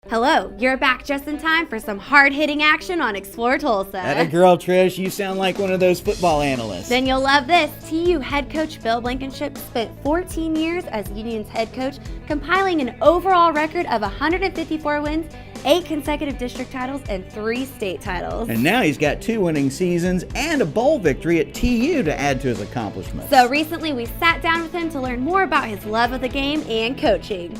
Hello, you're back just in time for some hard-hitting action on Explore Tulsa. Atta girl, Trish, you sound like one of those football analysts. Then you'll love this. TU head coach Bill Blankenship spent 14 years as Union's head coach, compiling an overall record of 154 wins, 8 consecutive district titles, and 3 state titles. And now he's got 2 winning seasons and a bowl victory at TU to add to his accomplishments. So recently we sat down with him to learn more about his love of the game and coaching.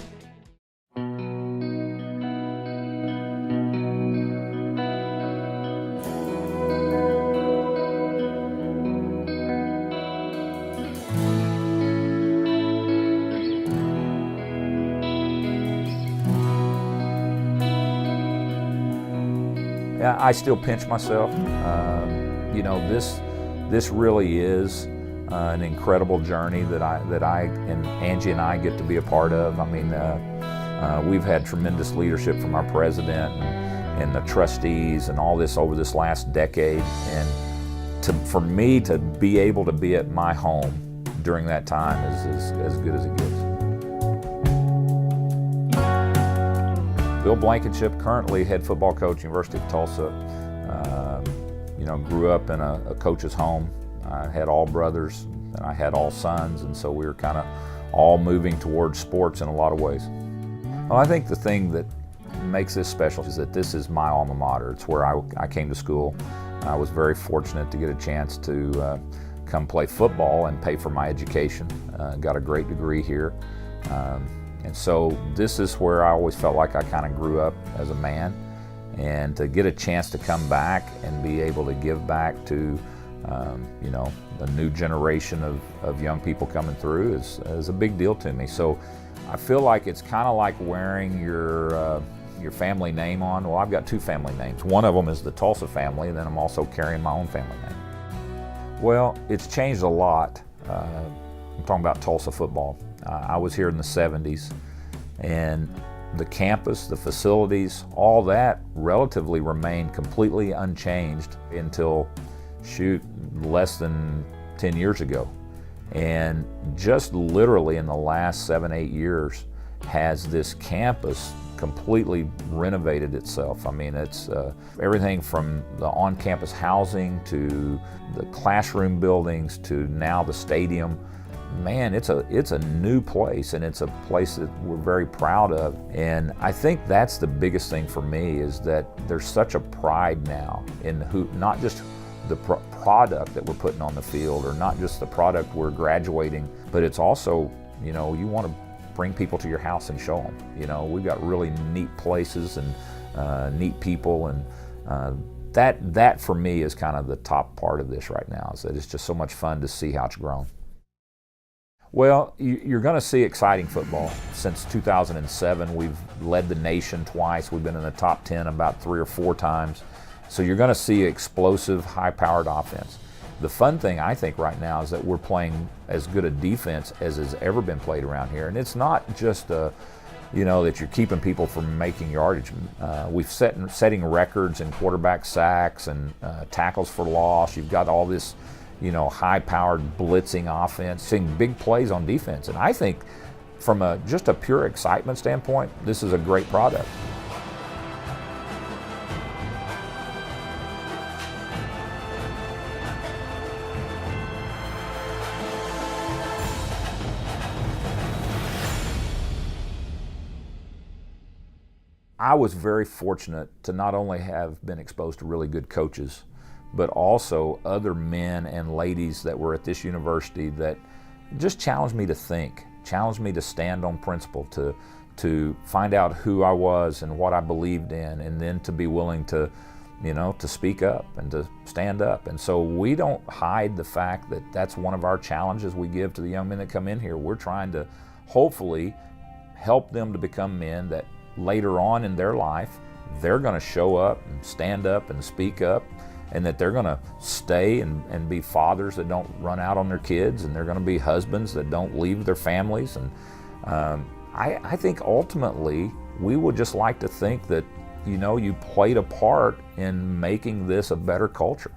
Yeah, I still pinch myself. This really is an incredible journey that I and Angie and I get to be a part of. I mean, we've had tremendous leadership from our president and the trustees and all this over this last decade. And for me to be able to be at my home during that time is as good as it gets. Bill Blankenship, currently head football coach, University of Tulsa. Grew up in a coach's home. I had all brothers and I had all sons, and so we were kind of all moving towards sports in a lot of ways. Well, I think the thing that makes this special is that this is my alma mater. It's where I came to school. I was very fortunate to get a chance to come play football and pay for my education. Got a great degree here. And so this is where I always felt like I kind of grew up as a man, and to get a chance to come back and be able to give back to the new generation of young people coming through is a big deal to me. So I feel like it's kind of like wearing your family name on. Well, I've got 2 family names. One of them is the Tulsa family, and then I'm also carrying my own family name. Well, it's changed a lot. I'm talking about Tulsa football. I was here in the 70s, and the campus, the facilities, all that relatively remained completely unchanged until, less than 10 years ago. And just literally in the last 7-8 years has this campus completely renovated itself. I mean, it's everything from the on-campus housing to the classroom buildings to now the stadium. Man, it's a new place, and it's a place that we're very proud of. And I think that's the biggest thing for me, is that there's such a pride now in not just the product that we're putting on the field, or not just the product we're graduating, but it's also, you want to bring people to your house and show them. We've got really neat places and neat people, and that for me is kind of the top part of this right now, is that it's just so much fun to see how it's grown. Well, you're going to see exciting football. Since 2007, we've led the nation twice. We've been in the top 10 about 3 or 4 times. So you're going to see explosive, high-powered offense. The fun thing, I think, right now is that we're playing as good a defense as has ever been played around here. And it's not just that you're keeping people from making yardage. We've setting records in quarterback sacks and tackles for loss. You've got all this high-powered blitzing offense, seeing big plays on defense. And I think from just a pure excitement standpoint, this is a great product. I was very fortunate to not only have been exposed to really good coaches, but also other men and ladies that were at this university that just challenged me to think, challenged me to stand on principle, to find out who I was and what I believed in, and then to be willing to speak up and to stand up. And so we don't hide the fact that that's one of our challenges we give to the young men that come in here. We're trying to hopefully help them to become men that later on in their life, they're going to show up and stand up and speak up, and that they're going to stay and be fathers that don't run out on their kids, and they're going to be husbands that don't leave their families. And I think ultimately we would just like to think that you played a part in making this a better culture.